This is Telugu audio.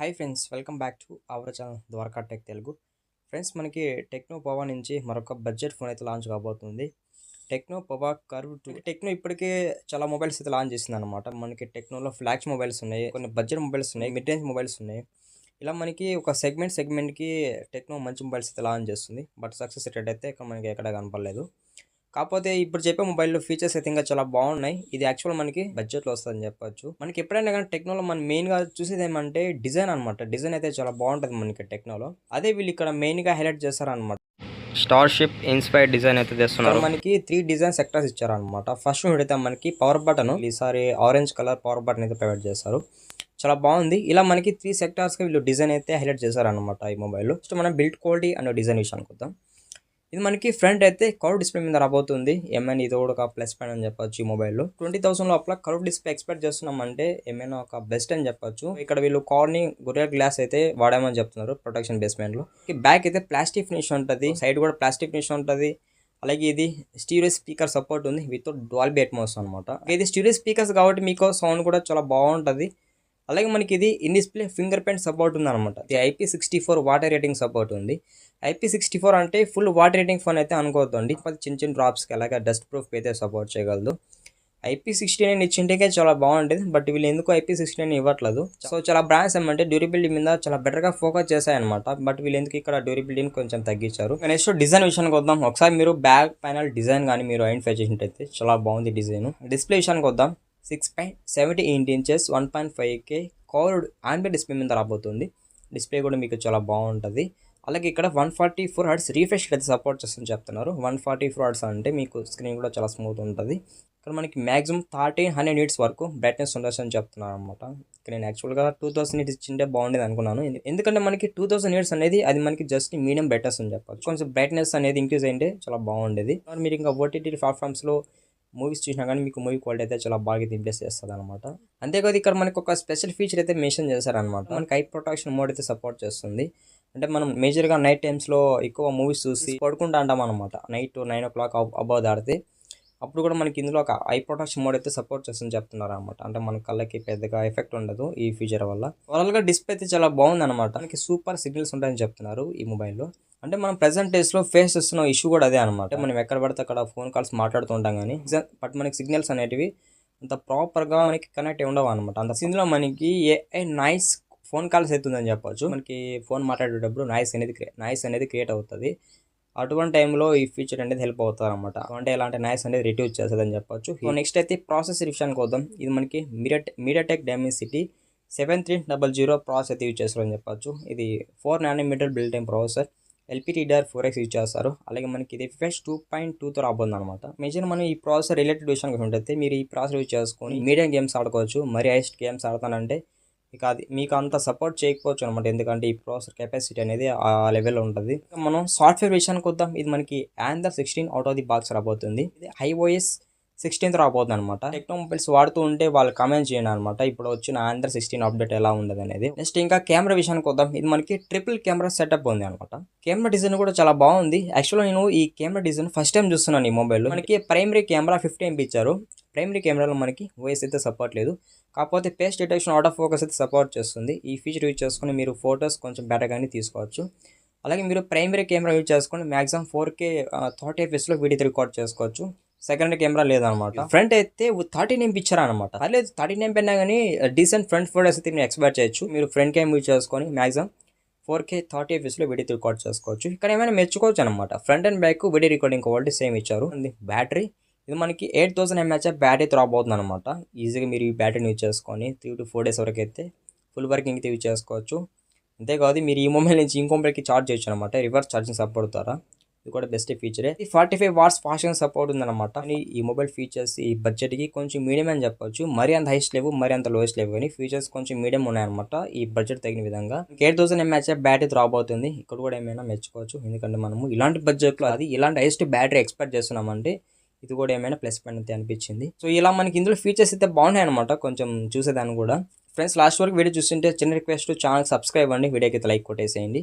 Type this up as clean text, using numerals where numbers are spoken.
Hi friends, welcome back to our channel Dwaraka tech Telugu. Friends, మనకి టెక్నో పవా నుంచి మరొక బడ్జెట్ ఫోన్ అయితే లాంచ్ కాబోతుంది. Tecno Pova curve 2. టెక్నో ఇప్పటికే చాలా మొబైల్స్ అయితే లాంచ్ చేసింది అనమాట. మనకి టెక్నోలో ఫ్లాగ్స్ మొబైల్స్ ఉన్నాయి, కొన్ని బడ్జెట్ మొబైల్స్ ఉన్నాయి, మిడ్ రేంజ్ మొబైల్స్ ఉన్నాయి. ఇలా మనకి ఒక సెగ్మెంట్కి టెక్నో మంచి మొబైల్స్ అయితే లాంచ్ చేస్తుంది. బట్ సక్సెస్ రేట్ అయితే మనకి ఎక్కడ కనపడలేదు. కాకపోతే ఇప్పుడు చెప్పే మొబైల్లో ఫీచర్స్ అయితే ఇంకా చాలా బాగున్నాయి. ఇది యాక్చువల్ మనకి బడ్జెట్లో వస్తుందని చెప్పొచ్చు. మనకి ఎప్పుడైనా కానీ టెక్నోలో మనం మెయిన్గా చూసేది ఏమంటే డిజైన్ అనమాట. డిజైన్ అయితే చాలా బాగుంటుంది మనకి టెక్నోలో. అదే వీళ్ళు ఇక్కడ మెయిన్గా హైలైట్ చేస్తారనమాట. స్టార్షిప్ ఇన్స్పైర్డ్ డిజైన్ అయితే తెస్తున్నారు. మనకి 3 డిజైన్ సెక్టర్స్ ఇచ్చారనమాట. ఫస్ట్ అయితే మనకి పవర్ బటన్, ఈసారి ఆరెంజ్ కలర్ పవర్ బటన్ అయితే ప్రొవైడ్ చేస్తారు. చాలా బాగుంది. ఇలా మనకి 3 సెక్టార్స్కి వీళ్ళు డిజైన్ అయితే హైలైట్ చేశారనమాట ఈ మొబైల్లో. ఫస్ట్ మనం బిల్డ్ క్వాలిటీ అనే డిజైన్ విషయానికి వద్దాం. ఇది మనకి ఫ్రంట్ అయితే కర్వ్ డిస్ప్లే మీద రాబోతుంది. ఏమైనా ఇది కూడా ఒక ప్లస్ పాయింట్ అని చెప్పొచ్చు ఈ మొబైల్లో. 20,000 లోపల కర్వ్ డిస్ప్లే ఎక్స్పెక్ట్ చేస్తున్నామంటే ఏమైనా ఒక బెస్ట్ అని చెప్పొచ్చు. ఇక్కడ వీళ్ళు కార్ని గొరియా గ్లాస్ అయితే వాడామని చెప్తున్నారు ప్రొటెక్షన్ బేస్మెంట్లో. బ్యాక్ అయితే ప్లాస్టిక్ ఫినిష్ ఉంటుంది, సైడ్ కూడా ప్లాస్టిక్ ఫినిష్ ఉంటుంది. అలాగే ఇది స్టీరియో స్పీకర్ సపోర్ట్ ఉంది విత్ డాల్బీ అట్మాస్ అనమాట. ఇది స్టీరియో స్పీకర్స్ కాబట్టి మీకు సౌండ్ కూడా చాలా బాగుంటుంది. అలాగే మనకి ఇది in display finger print support ఉంది అనమాట. ఇది IP64 వాటర్ రేటింగ్ సపోర్ట్ ఉంది. IP64 అంటే ఫుల్ వాటర్ రేటింగ్ ఫోన్ అయితే అనుకోవద్దండి. చిన్న చిన్న డ్రాప్స్కి అలాగే డస్ట్ ప్రూఫ్ అయితే సపోర్ట్ చేయగలదు. IP69 ఇచ్చింటే చాలా బాగుంటుంది. బట్ వీళ్ళు ఎందుకు IP69 ఇవ్వట్లేదు. సో చాలా బ్రాండ్స్ ఏమంటే డ్యూరబిలిటీ మీద చాలా బెటర్గా ఫోకస్ చేశాయన్నమాట. బట్ వీళ్ళు ఎందుకు ఇక్కడ డ్యూరబిలిటీని కొంచెం తగ్గించారు. నెక్స్ట్ డిజైన్ విషయానికి వద్దాం. ఒకసారి మీరు బ్యాక్ ప్యానల్ డిజైన్ కానీ మీరు ఐడెంటిఫై చేసినట్టయితే చాలా బాగుంది డిజైన్. డిస్ప్లే విషయానికి వద్దాం. 6.78 inches 1.5K curved Android display మీద రాబోతుంది. డిస్ప్లే కూడా మీకు చాలా బాగుంటుంది. అలాగే ఇక్కడ 144 హెర్ట్జ్ రీఫ్రెష్ అయితే సపోర్ట్ చేస్తుందని చెప్తున్నారు. 144 హెర్ట్జ్ అంటే మీకు స్క్రీన్ కూడా చాలా స్మూత్ ఉంటుంది. ఇక్కడ మనకి మ్యాక్సిమం 1300 నిట్స్ వరకు బ్రైట్నెస్ ఉండొచ్చు అని చెప్తున్నారు అనమాట. ఇక్కడ నేను యాక్చువల్గా 2000 నిట్స్ ఇచ్చింటే బాగుండేది అనుకున్నాను. ఎందుకంటే మనకి 2000 నిట్స్ అనేది అది మనకి జస్ట్ మీడియం బ్రైట్నెస్ అని చెప్పచ్చు. కొంచెం బ్రైట్నెస్ అనేది ఇంక్రీజ్ అయింటే చాలా బాగుండేది. మీరు ఇంకా OTT ప్లాట్ఫామ్స్లో మూవీస్ చూసినా కానీ మీకు మూవీ క్వాలిటీ అయితే చాలా బాగా ఇంప్రెస్ చేస్తుంది అనమాట. అంతేకాదు ఇక్కడ మనకి ఒక స్పెషల్ ఫీచర్ అయితే మెన్షన్ చేశారనమాట. మనకి ఐ ప్రొటెక్షన్ మోడ్ అయితే సపోర్ట్ చేస్తుంది. అంటే మనం మేజర్గా నైట్ టైమ్స్లో ఎక్కువ మూవీస్ చూసి పడుకుంటా అంటాం అనమాట. నైట్ 9 o'clock అబౌవ్ దాడితే అప్పుడు కూడా మనకి ఇందులో ఒక ఐ ప్రొటెక్షన్ మోడ్ అయితే సపోర్ట్ చేస్తుందని చెప్తున్నారు అనమాట. అంటే మన కళ్ళకి పెద్దగా ఎఫెక్ట్ ఉండదు ఈ ఫీచర్ వల్ల. ఓవరాల్గా డిస్ప్లే అయితే చాలా బాగుంది అనమాట. మనకి సూపర్ సిగ్నల్స్ ఉంటాయని చెప్తున్నారు ఈ మొబైల్లో. అంటే మనం ప్రెసెంట్ డేస్లో ఫేస్ చేస్తున్న ఇష్యూ కూడా అదే అనమాట. మనం ఎక్కడ పడితే అక్కడ ఫోన్ కాల్స్ మాట్లాడుతూ ఉంటాం కానీ బట్ మనకి సిగ్నల్స్ అనేటివి అంత ప్రాపర్గా మనకి కనెక్ట్ ఉండవు అనమాట. అంత ఇందులో మనకి ఏ నాయిస్ ఫోన్ కాల్స్ అవుతుందని చెప్పొచ్చు. మనకి ఫోన్ మాట్లాడేటప్పుడు నాయిస్ అనేది క్రియేట్ అవుతుంది. అటువంటి టైంలో ఈ ఫీచర్ అనేది హెల్ప్ అవుతుంది అనమాట. అంటే ఎలాంటి నాయిస్ అనేది రిడ్యూస్ చేస్తుంది అని చెప్పొచ్చు. నెక్స్ట్ అయితే ప్రాసెసర్ విషయానికి వద్దాం. ఇది మనకి మీడియాటెక్ డైమెన్సిటీ 7300 ప్రాసెస్ అయితే యూజ్ చేస్తారని చెప్పొచ్చు. ఇది 4 nm built time processor. LPDDR4X use చేస్తారు. అలాగే మనకి ఇది FreSH 2.2తో రాబోతుంది అనమాట. మేజర్ మనం ఈ ప్రాసెసర్ రిలేటెడ్ విషయానికి ఉంటే మీరు ఈ ప్రాసెసర్ యూజ్ చేసుకొని మీడియం గేమ్స్ ఆడుకోవచ్చు. మరి హైయెస్ట్ గేమ్స్ ఆడతానంటే మీకు అంత సపోర్ట్ చేయకపోవచ్చు అనమాట. ఎందుకంటే ఈ ప్రాసెసర్ కెపాసిటీ అనేది ఆ లెవెల్లో ఉంటుంది. మనం సాఫ్ట్వేర్ విషయానికి వద్దాం. ఇది మనకి Android 16 out of the box రాబోతుంది. ఇది iOS 16 రాబోతుంది అనమాట. టెక్నో మొబైల్స్ వాడుతూ ఉంటే వాళ్ళు కామెంట్ చేయండి అనమాట ఇప్పుడు వచ్చిన Android 16 అప్డేట్ ఎలా ఉండదు అనేది. నెక్స్ట్ ఇంకా కెమెరా విషయానికి వద్దాం. ఇది మనకి ట్రిపుల్ కెమెరా సెటప్ ఉంది అనమాట. కెమెరా డిజైన్ కూడా చాలా బాగుంది. యాక్చువల్గా నేను ఈ కెమెరా డిజైన్ ఫస్ట్ టైం చూస్తున్నాను ఈ మొబైల్లో. మనకి ప్రైమరీ కెమెరా 50 MP ఇచ్చారు. ప్రైమరీ కెమెరాలో మనకి వాయిస్ అయితే సపోర్ట్ లేదు. కాకపోతే ఫేస్ డిటెక్షన్ ఆటో ఫోకస్ అయితే సపోర్ట్ చేస్తుంది. ఈ ఫీచర్ యూజ్ చేసుకుని మీరు ఫొటోస్ కొంచెం బెటర్గానే తీసుకోవచ్చు. అలాగే మీరు ప్రైమరీ కెమెరా యూజ్ చేసుకుని maximum 4K 30 fps video record చేసుకోవచ్చు. సెకండ్ కెమెరా లేదనమాట. ఫ్రంట్ అయితే 13 MP ఇచ్చారనమాట. లేదు 13 MP అయినా కానీ డీసెంట్ ఫ్రంట్ ఫోటోస్ అయితే మీరు ఎక్స్పెక్ట్ చేయొచ్చు. మీరు ఫ్రంట్ కెమెరా యూజ్ చేసుకొని maximum 4K 30 fps video record చేసుకోవచ్చు. ఇక్కడ ఏమైనా మెచ్చుకోవచ్చు అనమాట. Front and back video recording quality same ఇచ్చారు. బ్యాటరీ ఇది మనకి 8000 mAh బ్యాటరీ రాబోతుంది అనమాట. ఈజీగా మీరు ఈ బ్యాటరీని యూజ్ చేసుకొని 3 to 4 days వరకు అయితే ఫుల్ వర్కింగ్ అయితే యూజ్ చేసుకోవచ్చు. అంతేకాదు మీరు ఈ మొబైల్ నుంచి ఇంకో మొబైల్కి ఛార్జ్ చేయొచ్చు అనమాట. రివర్స్ ఛార్జింగ్ సపోర్ట్ ద్వారా. ఇది కూడా బెస్ట్ ఫీచరే. 45 watts ఫాస్ట్ ఛార్జింగ్ సపోర్ట్ ఉందన్నమాట. ఈ మొబైల్ ఫీచర్స్ ఈ బడ్జెట్కి కొంచెం మీడియం అని చెప్పొచ్చు. మరీ అంత హైస్ట్ లేవు, మరీ అంత లోయెస్ట్ లేవు, కానీ ఫీచర్స్ కొంచెం మీడియం ఉన్నాయన్నమాట ఈ బడ్జెట్ తగిన విధంగా. 8000 mAh బ్యాటరీ రాబోతుంది. ఇక్కడ కూడా ఏమైనా మెచ్చుకోవచ్చు. ఎందుకంటే మనము ఇలాంటి బడ్జెట్లో ఇలాంటి హైయెస్ట్ బ్యాటరీ ఎక్స్పెక్ట్ చేస్తున్నామంటే ఇది కూడా ఏమైనా ప్లస్ పాయింట్ అయితే అనిపించింది. సో ఇలా మనకి ఇందులో ఫీచర్స్ అయితే బాగున్నాయి అనమాట. కొంచెం చూసేదాన్ని కూడా. ఫ్రెండ్స్ లాస్ట్ వరకు వీడియో చూస్తుంటే చిన్న రిక్వెస్ట్, ఛానల్ సబ్స్క్రైబ్ అండి. వీడియోకి అయితే లైక్ కొట్టేసేయండి.